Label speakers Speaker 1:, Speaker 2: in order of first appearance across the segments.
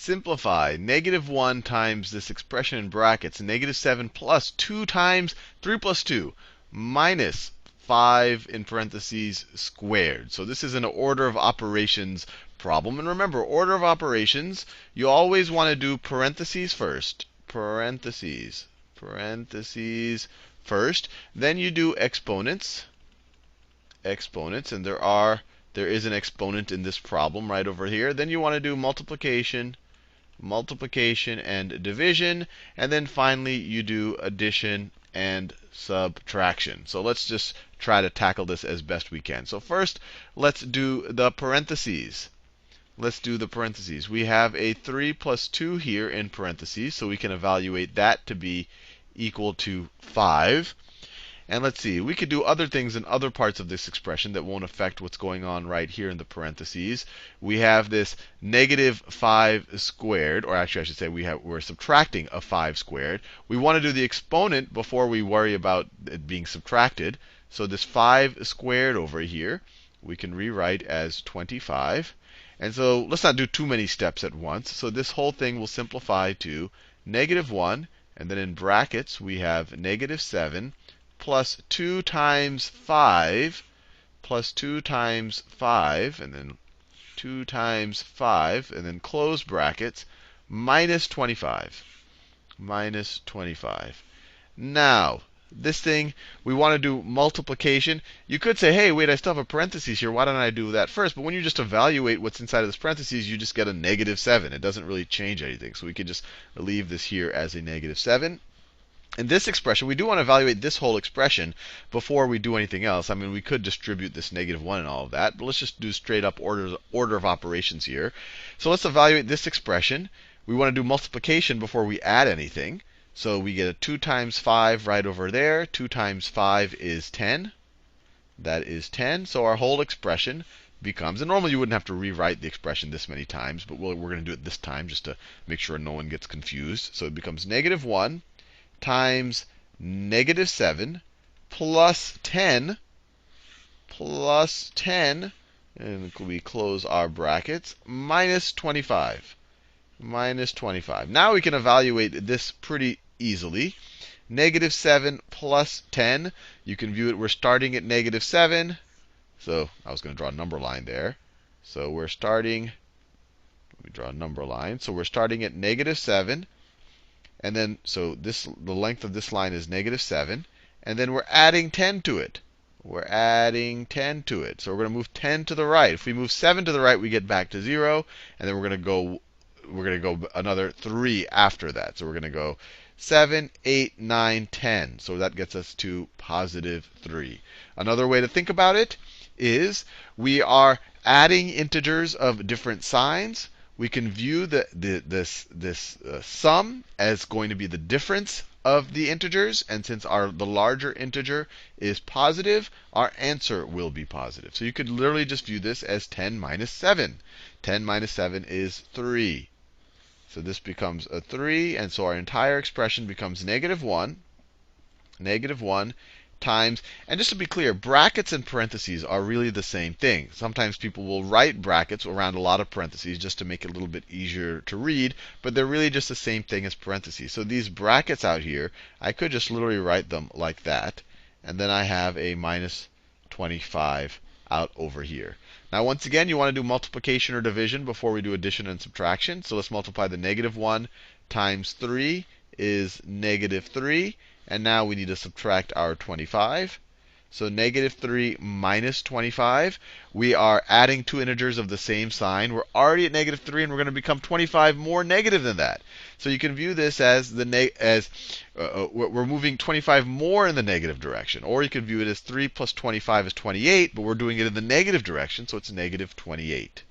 Speaker 1: simplify. -1 times this expression in brackets, -7 plus 2 times 3 plus 2, minus 5 in parentheses squared. So this is an order of operations problem. And remember, order of operations, you always want to do parentheses first. Parentheses first. Then you do exponents. And there is an exponent in this problem right over here. Then you want to do multiplication and division. And then finally, you do addition and subtraction. So let's just try to tackle this as best we can. So first, let's do the parentheses. We have a 3 plus 2 here in parentheses, so we can evaluate that to be equal to 5. And let's see, we could do other things in other parts of this expression that won't affect what's going on right here in the parentheses. We have this -5 squared, or actually I should say we're subtracting a 5 squared. We want to do the exponent before we worry about it being subtracted. So this 5 squared over here, we can rewrite as 25. And so let's not do too many steps at once. So this whole thing will simplify to -1, and then in brackets we have -7 plus 2 times 5, and then 2 times 5, and then close brackets, minus 25. Now, this thing, we want to do multiplication. You could say, hey, wait, I still have a parentheses here. Why don't I do that first? But when you just evaluate what's inside of this parentheses, you just get a -7. It doesn't really change anything. So we could just leave this here as a -7. In this expression, we do want to evaluate this whole expression before we do anything else. I mean, we could distribute this -1 and all of that, but let's just do straight up order of operations here. So let's evaluate this expression. We want to do multiplication before we add anything. So we get a 2 times 5 right over there. 2 times 5 is 10. That is 10. So our whole expression becomes, and normally you wouldn't have to rewrite the expression this many times, but we're going to do it this time just to make sure no one gets confused. So it becomes -1 times -7 plus 10, and we close our brackets, minus 25. Now we can evaluate this pretty easily. -7 plus 10, you can view it, we're starting at -7. So I was going to draw a number line there. So we're starting, let me draw a number line. So we're starting at -7. And then, so the length of this line is -7. And then we're adding 10 to it. So we're going to move 10 to the right. If we move 7 to the right, we get back to 0. And then we're going to go another 3 after that. So we're going to go 7, 8, 9, 10. So that gets us to +3. Another way to think about it is we are adding integers of different signs. We can view this sum as going to be the difference of the integers. And since the larger integer is positive, our answer will be positive. So you could literally just view this as 10 minus 7. 10 minus 7 is 3. So this becomes a 3. And so our entire expression becomes -1 times, and just to be clear, brackets and parentheses are really the same thing. Sometimes people will write brackets around a lot of parentheses just to make it a little bit easier to read, but they're really just the same thing as parentheses. So these brackets out here, I could just literally write them like that, and then I have a minus 25 out over here. Now, once again, you want to do multiplication or division before we do addition and subtraction. So let's multiply the -1 times 3 is -3. And now we need to subtract our 25. So -3 minus 25. We are adding two integers of the same sign. We're already at -3, and we're going to become 25 more negative than that. So you can view this as we're moving 25 more in the negative direction. Or you can view it as 3 plus 25 is 28, but we're doing it in the negative direction, so it's -28.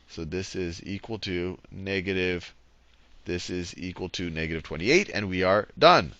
Speaker 1: So this is equal to -28, and we are done.